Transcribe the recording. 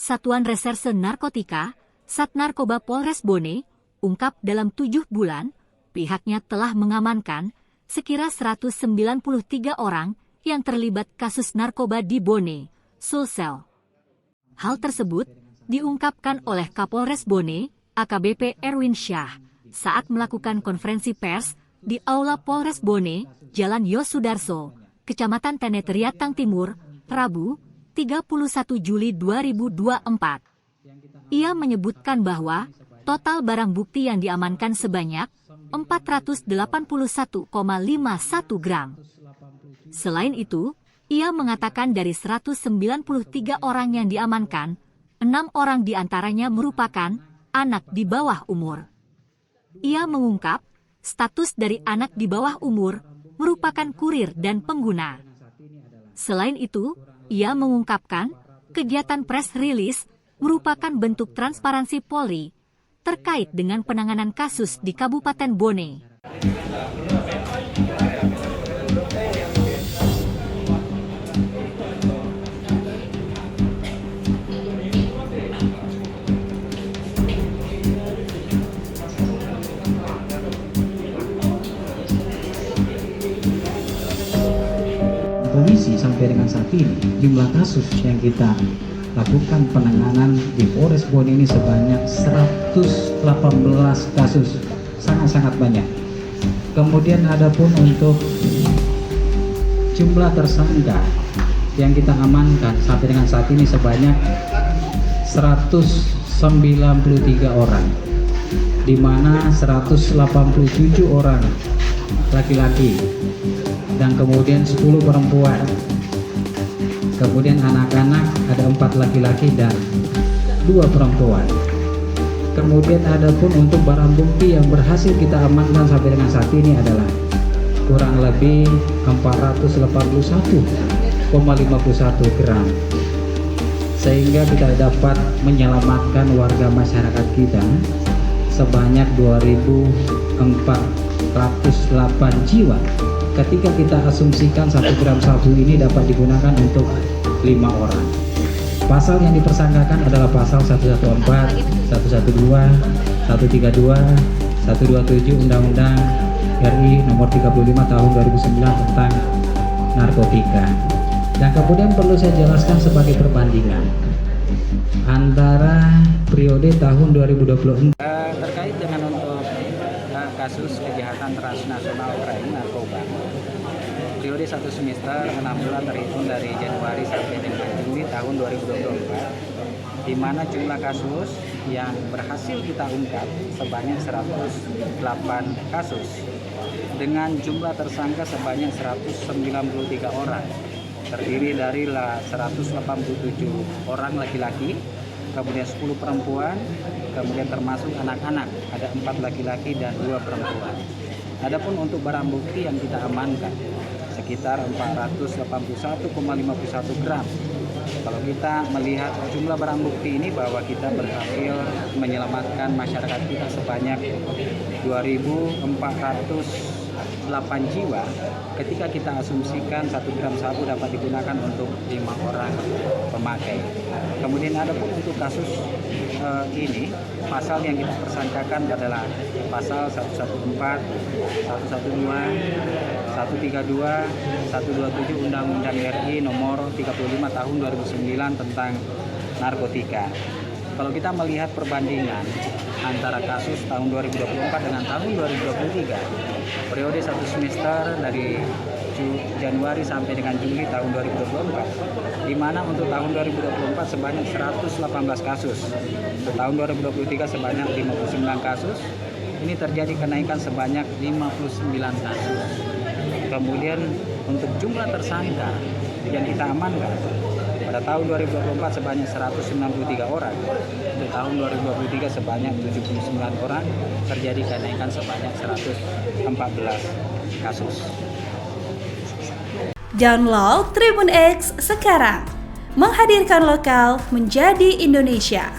Satuan Reserse Narkotika, Satnarkoba Polres Bone, ungkap dalam 7 bulan, pihaknya telah mengamankan sekira 193 orang yang terlibat kasus narkoba di Bone, Sulsel. Hal tersebut diungkapkan oleh Kapolres Bone, AKBP Erwin Syah, saat melakukan konferensi pers di Aula Polres Bone, Jalan Yosudarso, Kecamatan Teneteriatang Timur, Rabu, 31 Juli 2024. Ia menyebutkan bahwa total barang bukti yang diamankan sebanyak 481,51 gram. Selain itu, ia mengatakan dari 193 orang yang diamankan, 6 orang diantaranya merupakan anak di bawah umur. Ia mengungkap, status dari anak di bawah umur merupakan kurir dan pengguna. Selain itu, ia mengungkapkan kegiatan press release merupakan bentuk transparansi Polri terkait dengan penanganan kasus di Kabupaten Bone. Polisi sampai dengan saat ini jumlah kasus yang kita lakukan penanganan di Polres Bone ini sebanyak 118 kasus, sangat-sangat banyak. Kemudian adapun untuk jumlah tersangka yang kita amankan sampai dengan saat ini sebanyak 193 orang, di mana 187 orang laki-laki dan kemudian 10 perempuan. Kemudian anak-anak ada 4 laki-laki dan 2 perempuan. Kemudian ada pun untuk barang bukti yang berhasil kita amankan sampai dengan saat ini adalah kurang lebih 481,51 gram. Sehingga kita dapat menyelamatkan warga masyarakat kita sebanyak 2.408 jiwa. Ketika kita asumsikan 1 gram sabu ini dapat digunakan untuk 5 orang. Pasal yang dipersangkakan adalah pasal 114, 112, 132, 127 Undang-Undang RI nomor 35 tahun 2009 tentang narkotika. Dan kemudian perlu saya jelaskan sebagai perbandingan antara periode tahun 2024 terkait dengan untuk kasus kejahatan transnasional crime narkoba. Periode 1 semester 6 bulan terhitung dari Januari sampai dengan Juni tahun 2024, di mana jumlah kasus yang berhasil kita ungkap sebanyak 108 kasus dengan jumlah tersangka sebanyak 193 orang, terdiri dari 187 orang laki-laki, kemudian 10 perempuan, kemudian termasuk anak-anak, ada 4 laki-laki dan 2 perempuan. Adapun untuk barang bukti yang kita amankan sekitar 481,51 gram. Kalau kita melihat jumlah barang bukti ini bahwa kita berhasil menyelamatkan masyarakat kita sebanyak 2.408 jiwa ketika kita asumsikan 1 gram sabu dapat digunakan untuk 5 orang pemakai. Kemudian ada pun untuk kasus ini, pasal yang kita persangkakan adalah pasal 114, 112, 132, 127 Undang-Undang RI nomor 35 tahun 2009 tentang narkotika. Kalau kita melihat perbandingan antara kasus tahun 2024 dengan tahun 2023, periode 1 semester dari Januari sampai dengan Juli tahun 2024, di mana untuk tahun 2024 sebanyak 118 kasus, untuk tahun 2023 sebanyak 59 kasus, ini terjadi kenaikan sebanyak 59 kasus. Kemudian untuk jumlah tersangka yang kita amankan pada tahun 2024 sebanyak 193 orang, untuk tahun 2023 sebanyak 79 orang, terjadi kenaikan sebanyak 114 kasus. Download Tribun X sekarang, menghadirkan lokal menjadi Indonesia.